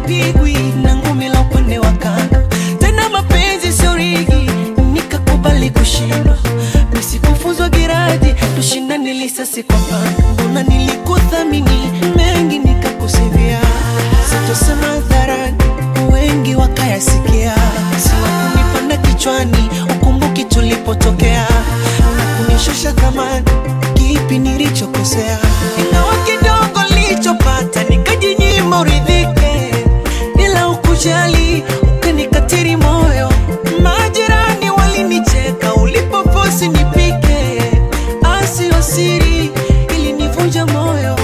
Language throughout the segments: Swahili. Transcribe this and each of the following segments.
sipigwi na ngumi la upande wa kando. Tena mapenzi sio rigi, nikakubali kushindwa. Nisikufuzwa giradi, tushindane lisasi kwa panga. Mbona nilikuthamini mengi nikakusivia. Sitosema hadharani, wengi wakayasikia. Siwa kunipanda kichwani, ukumbuki tulipotokea. Na kunishusha thamani, kipi nilichokosea. Ingawa kidogo nilichopata, nikajinyima uridhike. Bila ukujali, ukanikatiri moyo. Majirani walinicheka, ulipofosi nipike. Asio siri, ilinivunja moyo.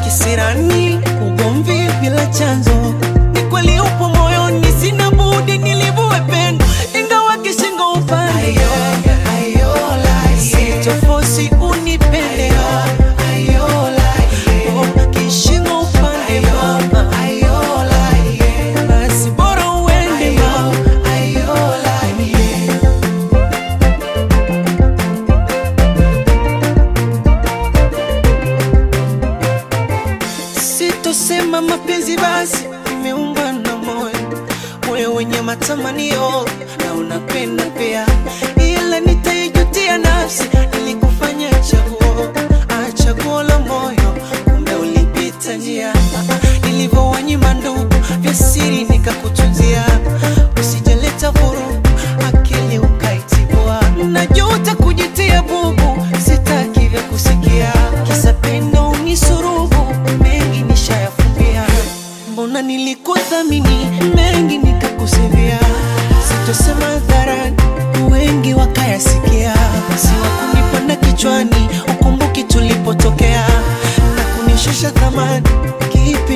Kisirani, ugomvi bila chanzo. Ni kweli upo moyoni, sina budi nilivue pendo. Ingawa kishingo upande, sitofosi unipende. Kishingo upande mama, basi bora uende mama. Sitosema mapenzi basi, nimeungwa na moyo wenye matamanio na unapenda pia. Ila nitaijutia nafsi, nilikufanya chaguo la moyo. Kumbe ulipita njia, nilivyowanyima ndugu vya siri nikakutunzia. Usijaleta vurugu, akili ukaitibua. Najuta kujitia bubu, sitaki vya kusikia. Kisa pendo unisurubu, mengi nishayafumbia. Mbona nilikuthamini mengi nikakusivia. Sitosema hadharani, wengi wakayasikia. Siwa kunipanda kichwani, ukumbuki tulipotokea. Na kunishusha thamani, kipi